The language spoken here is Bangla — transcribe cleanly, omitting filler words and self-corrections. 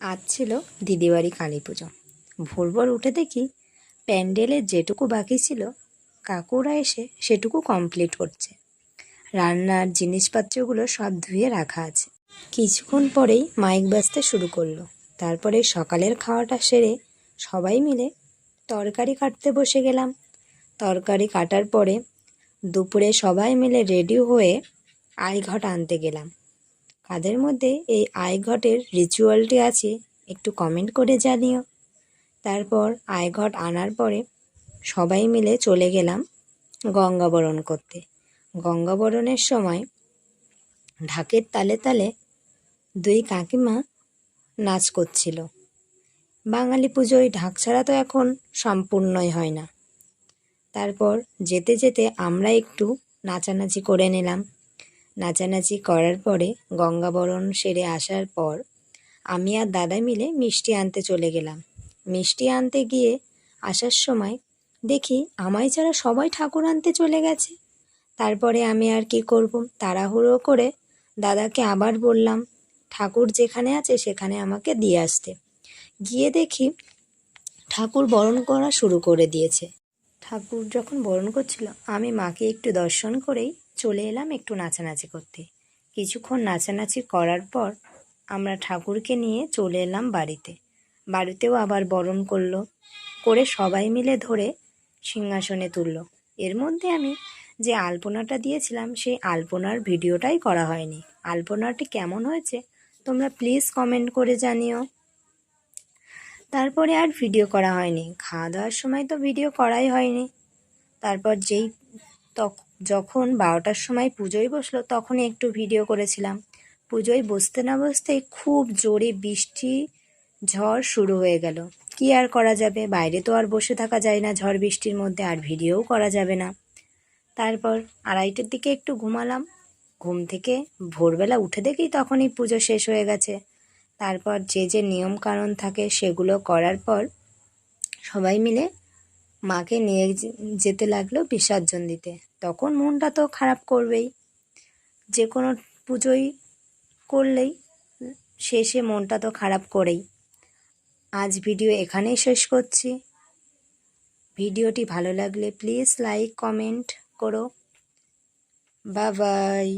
আজ ছিল দিদিবাড়ি কালী পুজো। ভোর ভোর উঠে দেখি প্যান্ডেলের যেটুকু বাকি ছিল কাকুরা এসে সেটুকু কমপ্লিট করছে। রান্নার জিনিসপত্রগুলো সব ধুয়ে রাখা আছে। কিছুক্ষণ পরেই মাইক বাজতে শুরু করলো। তারপরে সকালের খাওয়াটা সেরে সবাই মিলে তরকারি কাটতে বসে গেলাম। তরকারি কাটার পরে দুপুরে সবাই মিলে রেডি হয়ে আইঘট আনতে গেলাম। কাদের মধ্যে এই আইঘটের রিচুয়ালটি আছে একটু কমেন্ট করে জানিও। তারপর আইঘট আনার পরে সবাই মিলে চলে গেলাম গঙ্গাবরণ করতে। গঙ্গাবরণের সময় ঢাকের তালে তালে দুই কাকিমা নাচ করছিল। বাঙালি পুজোয় ঢাক ছাড়া তো এখন সম্পূর্ণই হয় না। তারপর যেতে যেতে আমরা একটু নাচানাচি করে নিলাম। নাচানাচি করার পরে গঙ্গাবরণ সেরে আসার পর আমি আর দাদা মিলে মিষ্টি আনতে চলে গেলাম। মিষ্টি আনতে গিয়ে আসার সময় দেখি আমায় ছাড়া সবাই ঠাকুর আনতে চলে গেছে। তারপরে আমি আর কি করব, তাড়াহুড়ো করে দাদাকে আবার বললাম ঠাকুর যেখানে আছে সেখানে আমাকে দিয়ে আসতে। গিয়ে দেখি ঠাকুর বরণ করা শুরু করে দিয়েছে। ঠাকুর যখন বরণ করছিল আমি মাকে একটু দর্শন করেই চলে এলাম একটু নাচানাচি করতে। কিছুক্ষণ নাচানাচি করার পর আমরা ঠাকুরকে নিয়ে চলে এলাম বাড়িতে। বাড়িতেও আবার বরণ করলো, করে সবাই মিলে ধরে সিংহাসনে তুললো। এর মধ্যে আমি যে আলপনাটা দিয়েছিলাম সেই আলপনার ভিডিওটাই করা হয়নি। আলপনাটি কেমন হয়েছে তোমরা প্লিজ কমেন্ট করে জানিও। তারপরে আর ভিডিও করা হয়নি। খাওয়া দাওয়ার সময় তো ভিডিও করাই হয়নি। তারপর যখন 12টার সময় পুজোয় বসলো তখনই একটু ভিডিও করেছিলাম। পুজোয় বসতে না বসতেই খুব জোরে বৃষ্টি ঝড় শুরু হয়ে গেল। কি আর করা যাবে, বাইরে তো আর বসে থাকা যায় না ঝড় বৃষ্টির মধ্যে, আর ভিডিওও করা যাবে না। তারপর 2:30টার দিকে একটু ঘুমালাম। ঘুম থেকে ভোরবেলা উঠে দেখি তখনই পুজো শেষ হয়ে গেছে। তারপর যে নিয়ম কানুন থাকে সেগুলো করার পর সবাই মিলে মাকে নিয়ে যেতে লাগলো বিসর্জন দিতে। তখন মনটা তো খারাপ করবেই, যে কোনো পুজোই করলেই শেষে মনটা তো খারাপ করেই। আজ ভিডিও এখানেই শেষ করছি। ভিডিওটি ভালো লাগলে প্লিজ লাইক কমেন্ট করো। Bye bye.